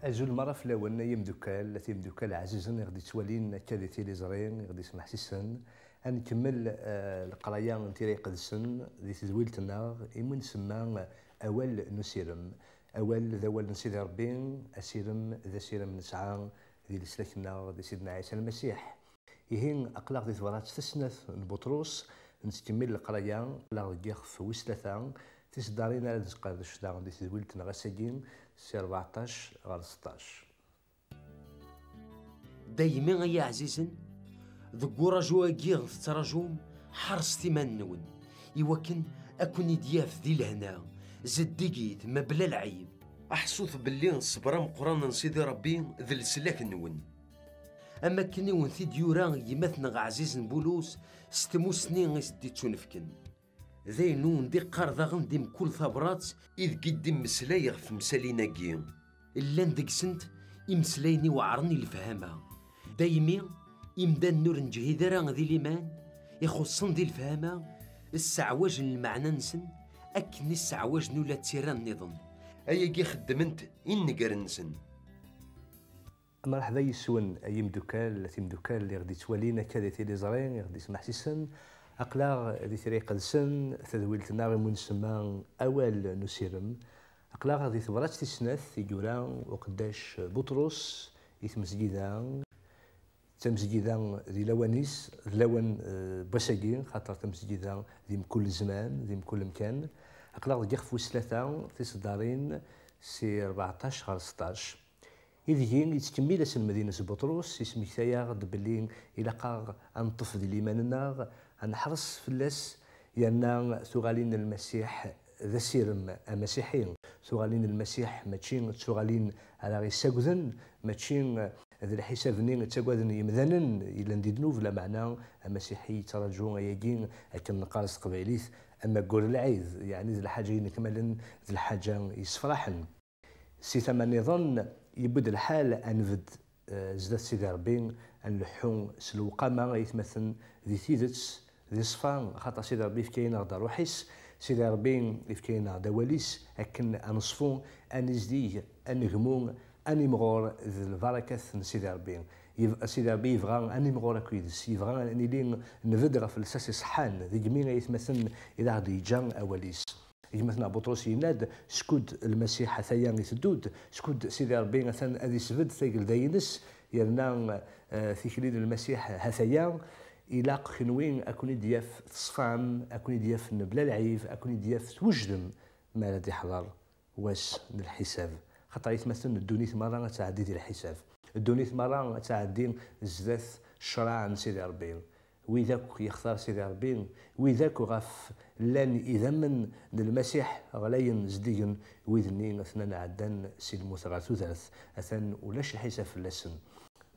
أجل مرة في الأول يمدوكال عزيزا غادي توالين كادي تيليزرين غادي يسمح سيسن نكمل القرايه نتيري قدسن دي تدويلتنا إمن سما أول نسيرم أول ذا نسيدي ربي أسيرم ذا سيرم نسعى ذي لسلكنا ذي سيدنا عيسى المسيح يهين أقلاق ذي ثورات تسنث بطرس نتكمل القرايه أقلاق ديخ في وسلثان تيسدارين على تقاد الشدار دي تدويلتنا غساكين سي 14 غير 16 دايما يا عزيزن ذكو رجواكي غتراجوم حرص ثمان نون يوكن أكوني دياف ذي الهنا زديقيت ما بلا العيب أحسوث باللي نصبر مقران نسيدي ربي ذي السلاك نون أما كني ونثي ديورا يمثنا عزيز بولوس ستمو سنين غيسدي تونفكن ذي نون دي قرضاغن ديم كل ثبرات إذ قدم مسلاي في مسالينا كي إلا ندق سنت إمسلايني وعرني الفهامة دايمي إمدان نور نجهيدرا ذي ليمان يخصن ذي الفهامة السعواج المعنى نسن أكني السعواج نولا تيران النظام أيا كي خدمنت إنقر نسن مرحبا يسون يمدوكال اللي غادي توالينا كذا تيليزرين غادي يسمح سيسن أقلاغ ذي طريق السن تذويلتنا غير منسمى أول نسيرم أقلاغ ذي ثبرات تسنث يجورا وقداش بطرس يتمسجدا تمسجدا ذي لوانيس لوان بساقين خاطر تمسجدا ذي كل زمان ذي كل مكان أقلاغ ذي يخفو سلطة تصدارين سي 14 غير 16 إذن يتكمل اسم مدينة بطرس اسمي ثايا غد بلين إلا قاغ أنطف ذي الإيماننا نحرص فلاس لأن ثغالين المسيح ذا سيرم المسيحيين ثغالين المسيح ماتشين ثغالين على غير ساكوذن ماتشين ذي الحساب نين تاكوذن يمذنن إلا نديدنوف لا معنى المسيحي ترجو يجين كان نقارس قبيليث أما قول العيد يعني ذي الحاجة كمالا ذي الحاجة يصفراحن سي ثمن يظن يبدل الحال أنفد زدت سيدي ربي نلحون سلوقامة يتمثل ذي ثيدتس ذي صفان خاطر سيدي ربي فكاينا غدا روحيس سيدي ربي فكاينا غدا واليس أكن أنصفون أنزديه أنغمون أنيمغور ذي البركة سيدي ربي سيدي ربي يبغى أنيمغور أكويدس يبغى أني لين نفدغ في الساس صحان ذي جميع يتمثل إذا غادي يجان أوليس مثلا بطرس يناد سكود المسيح ثيان يسدود سكود سيدي ربي مثلا هذه سفد ثقل داينس يرنا في خليل المسيح هثيان إلى خنوين أكوني دياف تصفام أكوني دياف بلا العيف أكوني دياف توجدم ما لدي حضر واس الحساب خاطر يتمثل الدونيت مرة تعدي ديال الحساب الدونيت مرة تعدي زداث الشرع سيدي ربي وذاك يختار سيدي ربي وذاك غاف لان اذا من المسيح غلاين زديين وذنين اثنان عدان سي المثغر ثلاث اثن ولاش الحساب في اللسن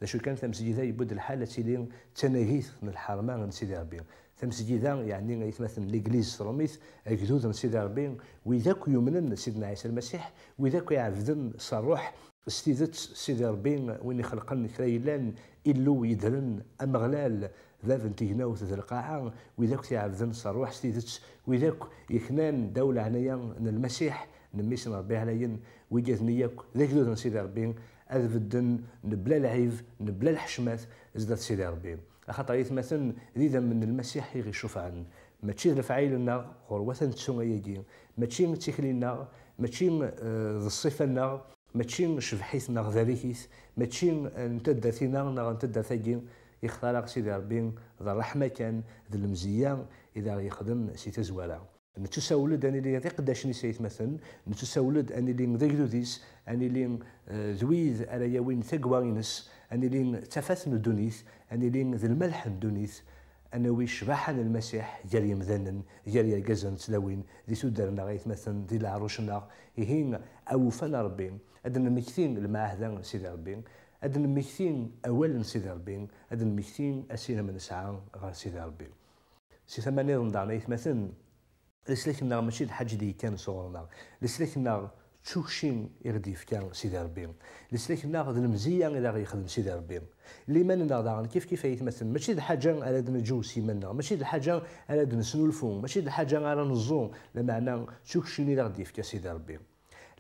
شو كان تمسجيدا يبد الحاله تيلين تناهيث من الحرمان سيدي ربي تمسجيدا يعني يتمثل ليغليز روميث اجدود سيدي ربي وذاك يؤمنن سيدنا عيسى المسيح وذاك يعبدن صروح استيدت سيدي ربي وين خلقن كريلان إلو يدرن أمغلال ذاك انتجناوث ذا القاعة وذاك تعبدن صروح استيدت وذاك يكنان دولة عنايا المسيح نميسن ربي عليا ويجاثني ياك ذاك ذو سيدي ربي أذبدن نبلا العيف نبلا الحشمات زدت سيدي ربي خاطر يتمثل ذي من المسيح يغي شفعا ماشي الفعيلنا غروة تسونا يجي ماشي تيكلينا ماشي الصفة ماشي شبحيثنا غذاليكيث ماشي نتدثينا نغ نتدثاكين يختار سيدي ربي ذا الرحمة كان ذا المزيان إذا يخدم سي تزوالا نتساولد أني لي قداش نسيت مثلا نتساولد أني لي ذاك ذيس أني لي ذويذ على يوين ثقوانس أني لي تفاثن الدونيث أني لي ذا الملح الدونيث أنا ويش راحن المسيح جاري مذنن جاري الجزن تلاوين ذي سودرنا غيث مثلا ذي العروشنا يهين أوفنا ربي أدن المكثين المعهدان سيدي ربي أدن المكثين أولا سيدي ربي أدن المكثين أسينا من ساعة غير سيدي ربي سي ثمانية ضمدعنا مثلا لسلكنا ماشي الحاج دي كان صغرنا لسلكنا تشوشين يرديف كان سيدي ربي لسلكنا غد المزيان إذا غيخدم سيدي ربي اللي مالنا دارنا كيف يتمثل ماشي الحاجة على دنا جوس يمنا ماشي الحاجة على دنا سنولفون ماشي الحاجة على نزوم لمعنى تشوشين إذا غديف كان سيدي ربي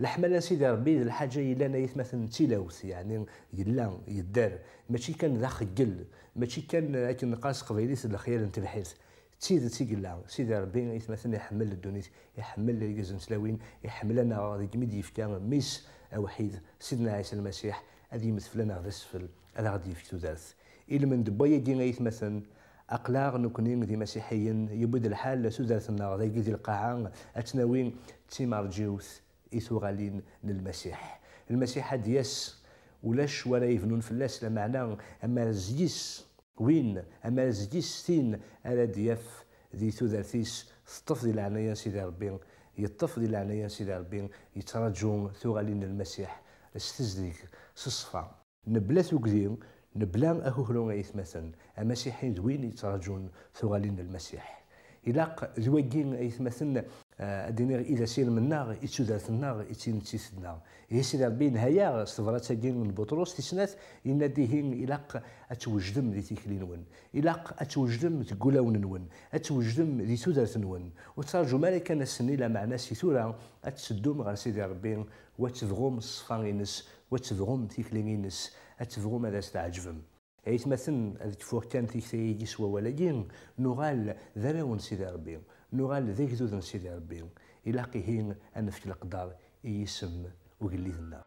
الحمله سيدي ربي الحاجه الا انا مثلا تيلاوث يعني يلا يدار ماشي كان ذا خجل ماشي كان هاك نقاس قبيلي الخيال نتا الحيث تيقلا سيدي ربي مثلا يحمل الدنيا يحمل الجزم سلاوين يحمل لنا ذيك ميد يفكا ميس وحيد سيدنا عيسى المسيح هذه يمثل لنا غدا السفل هذا غادي يفك تدارث إلا من دبايا دينا مثلا أقلاغ نكونين ذي مسيحيين يبود الحال سودارث النار ذي ذي القاعة أتناوين تيمارجيوث إثوغالين للمسيح المسيح دياس ولاش ولا يفنون فلاس لمعنى أما زيس وين أما زيس تين على دياف ذي ثوذارثيس سطف ذي العناية سيدي ربي يطف ذي العناية سيدي ربي يتراجون ثوغالين المسيح استزديك صصفا نبلا ثوكذيم نبلا أهوهلون مثلا المسيحيين ذوين يتراجون ثوغالين المسيح إلاق ذوين مثلا أدينير إذا سير من النار يتسودارث النار يتسيث النار يسير ربي نهايا صفرات من بطرس تسناث يناديهن إلاق أتوجدم ذي تيكلين إلاق أتوجدم تقولاون نون أتوجدم ذي سودارث نون وتراجو مالك السني لا معنى سيثورا أتسدوم غير سيدي ربي وتفغوم الصفانينس وتفغوم تيكلينينس أتفغوم هذا استعجبم مثلا هذيك فوق كان تيكتي يسوى ولكن نغال ذراون سيدي ربي نغال ذيك ذوذن سيدي ربي إلاقيهين أن في القدر يسم وقليثنا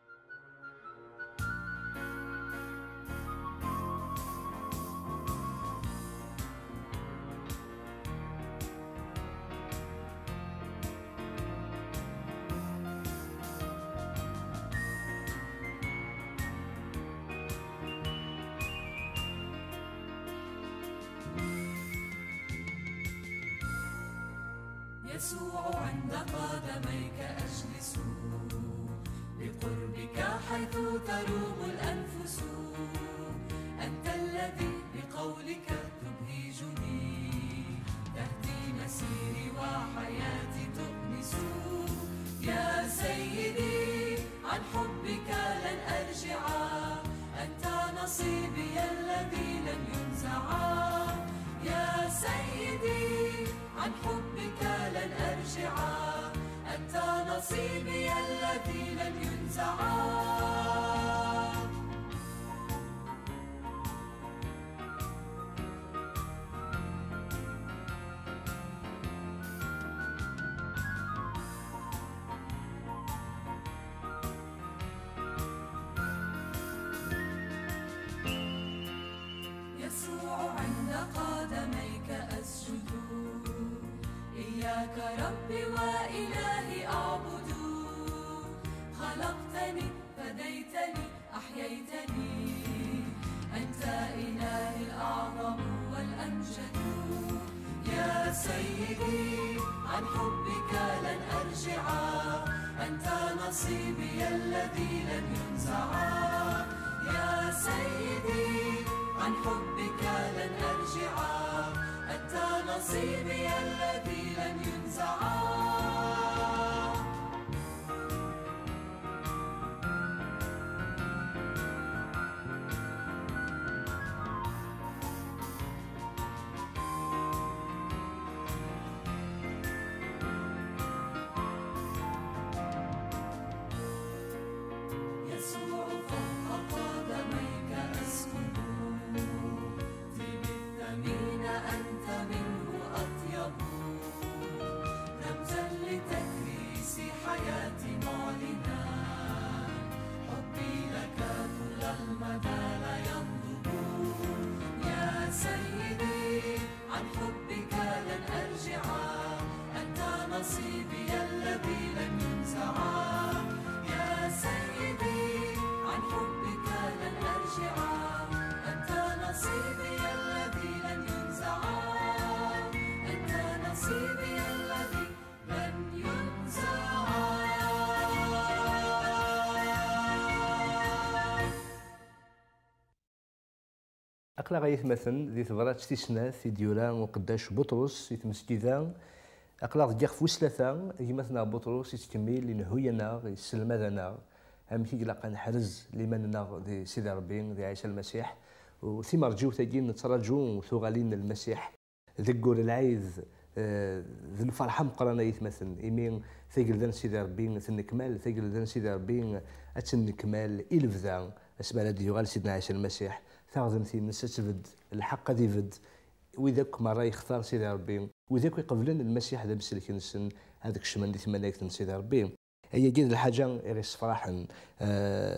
يسوع عند قدميك أجلس بقربك حيث تروم الأنفس أنت الذي بقولك تبهجني تهدي مسيري وحياتي تؤنس يا سيدي عن حبك لن أرجع أنت نصيبي الذي لن ينزع يا سيدي عن حبك لن أرجع أنت نصيبي الذي لن ينزع يسوع عند قدميك أسجد إياك ربي وإلهي أعبد خلقتني فديتني أحييتني أنت إلهي الأعظم والأمجد يا سيدي عن حبك لن أرجع أنت نصيبي الذي لن ينزع يا سيدي عن حبك لن أرجع أنت نصيبي الذي لن ينزع يسوع فوق قدميك أسكن بالثمين أنت منه أطيب رمزا لتكريس حياتي معلنا حبي لك طول المدى لا ينضب يا سيدي عن حبك لن أرجع أنت نصيبي الذي لن ينزع يا سيدي عن حبك لن أرجع أنت نصيبي الذي لن ينزع أنت نصيبي الذي لن ينزع أقلا غيثمثل ذي ثبرات ستيسناث في ديولا وقداش بطرس يتمسكيذا أقلا ذيك فوسلاثا يمثنا بطرس يتكمل لنهوينا يسلمذنا هم كي قلقا نحرز لمننا ذي سيدي ربي ذي عيسى المسيح وثمر جو تاجين نتراجو ثغالين المسيح ذكور العيذ ذي الفرحة مقرانة يتمثل إيمين ثقل ذن سيدي ربي تنكمال ثقل ذن سيدي ربي أتنكمال إلفذا أسمع لدي يغال سيدنا عيسى المسيح ثاغذن في نسا تفد الحق ذي فد وذاك مرة يختار سيدي ربي وذاك يقبلن المسيح ذا بسلك نسن هذاك الشمال اللي تمنيت سيدي ربي هي جد الحاجة إريس فرحا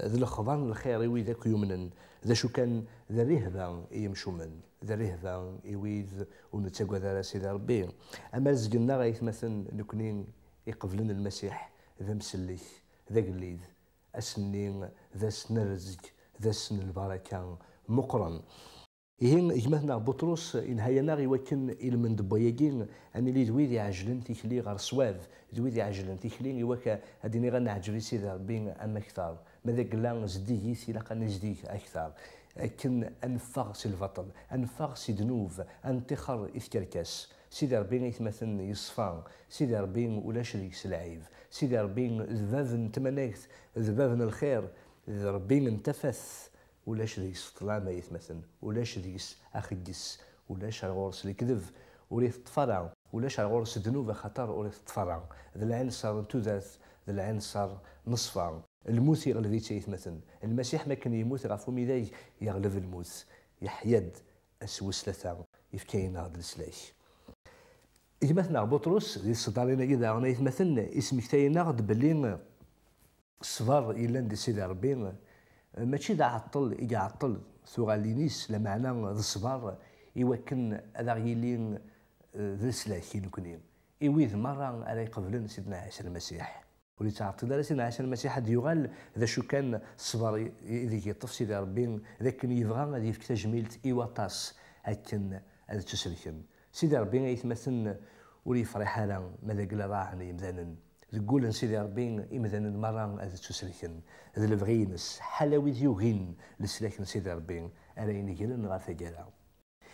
ذي الخضر الخير وذاك يمنن ذا شو كان ذا رهبة يمشو من ذا رهبة يويذ ونتاقوا ذا سيدي ربي أما رزقنا غيتمثل نكونين يقبلن المسيح ذا مسلك ذا قليد أسنين ذا سن الرزق ذا سن البركة مقرن إهين إجمعنا بطرس إن هينا غيوكن إلمن دبوياكين أني لي دويدي عجلن تيكلي غير صواف دويدي عجلن تيكلي إواكا هاديني غنعجلي سيدي ربي أما كثار ماذا قلنا زديه سيلاقا نزديك أكثر لكن أنفغ سي البطل أنفغ سي دنوب أنتخر إفكركاس سيدي ربي يتمثل يصفان سيدي ربي ولا شريك سلعيب سيدي ربي ذباب نتمنيت ذباب الخير ربي انتفث ولا شريك طلع ما يتمثل ولا شريك أخجس ولا شرغورس الكذب وريث تفرع ولا شرغورس دنوب خطر وريث تفرع ذا العنصر تذاث ذا العنصر نصفا الموت يغلب يتمثل المسيح ما كان يموت غفو ميداي يغلب الموت يحيد أسوس ثلاثة يفكين هذا السلاش يتمثل بطرس ذي الصدارين إذا أنا يتمثل اسم كتاين غد بلين الصفار إلا ندي سيدي ربي ماشي دا عطل إجا عطل ثغالينيس لمعنى ذا الصفار يوكن هذا غيلين ذا السلاش نكونين إويذ مرة على يقبلن سيدنا عيسى المسيح ولي تعطي دار سيدنا عيسى المسيح هاد يغال ذا شو كان الصبر إذا يطف سيدي ربي ذاك يبغى غادي يفك تجميلت إيواطاس هاكن هذا تسلكن سيدي ربي يتمثل ولي فرح هذا ماذا قال راعني مذانا تقول سيدي ربي إمذانا مرة هذا تسلكن هذا الفغينس حلاوي يوغين لسلاكن سيدي ربي أنا ينقلن غاثا قالا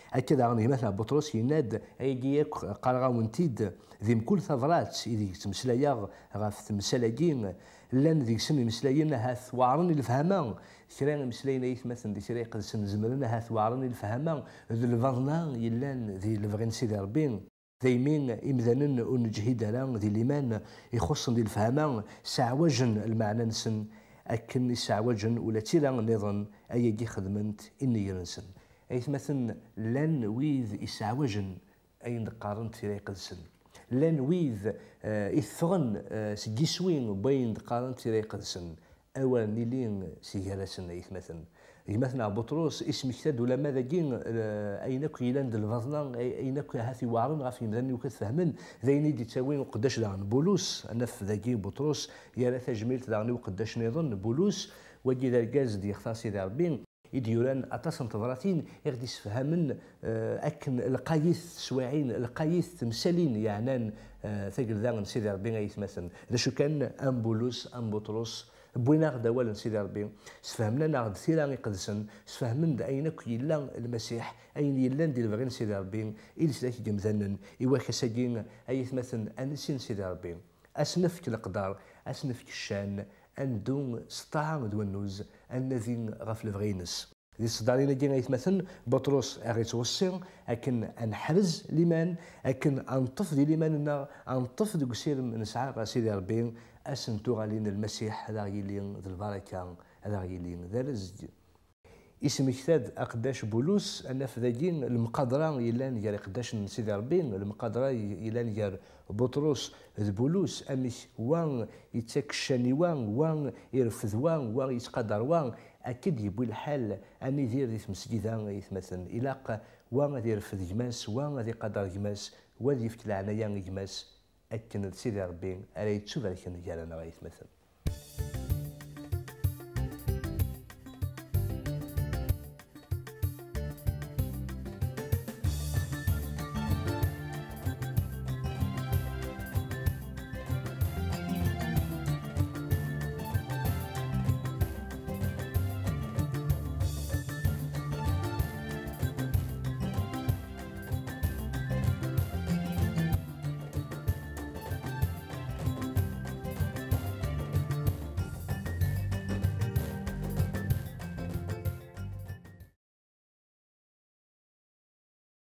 هكذا غني مثلا بطرس يناد ايجيك قال ونتيد ذي كل ثغرات إذا تمسلايا غاف تمسلايين لان ذيك سن مسلايين هاث وعرن الفهمان كرا مسلايين يتمثل ذي شري قد سنزمرنا هاث وعرن الفهمان ذي الفضنا يلان ذي الفغين سيدي ربي ذي مين إمذانن ونجهد لان ذي ليمان يخصن ذي الفهمان سعوجن المعنى نسن أكن سعوجن ولا تيرا نظن أيجي خدمنت إني ينسن يتمثل لان ويذ يسعوجن أين قارنت في قدسن لان ويذ يثغن سجيسوين بين قارنت في قدسن أولا نيلين سيجالسن يتمثل بطرس اسم كتاد ولا ماذا جين أينك يلاند الفضلان أينك هاثي وعرن غافي مذني وكتفهمن ذيني دي تساوين وقداش دعن بولوس أنف ذاكي بطرس يا تجميل تدعني وقداش نظن بولوس وجي ذا الجاز دي يختار سيدي ربي يديران أتصن تضراتين يغدي يسفهمن أكن القايث سواعين القايث تمثالين يعني ثقل ذا سيدي ربي يتمثل إذا شو كان أم بولوس أم بطرس بوينا غدا ولا سيدي ربي سفهمنا ناخذ ثيران يقدسن سفهمن أينك يلا المسيح أين يلان ديال الفغين سيدي ربي إلي سلاك جمثنن إوا كساجين أي يتمثل أنسين سيدي ربي أسنفك القدر أسنفك الشان أندون سطاع دوانوز الذين غف الفغينس ذي الصدارين جينا يتمثل بطرس أغيتوصي أكن أنحرز لمن أكن أنطف دي لمن أنطف دي قسير نسعى سيدي ربي أسنتو غالين المسيح هذا غيلين ذي البركة هذا غيلين ذا رزق اسم كتاد أقداش بولوس أن فذاجين المقادرة يلان يار قداش سيدي ربي المقادرة يلان يار بطرس بولوس أمش وان يتكشاني وان يرفض وان يتقدر وان أكيد يبوي الحال أن يدير ذي مسجدا يتمثل إلاق وان يرفض جماس وان يقدر جماس وان يفتل عنايا جماس أكن سيدي ربي ألا يتشوف لكن جالنا يتمثل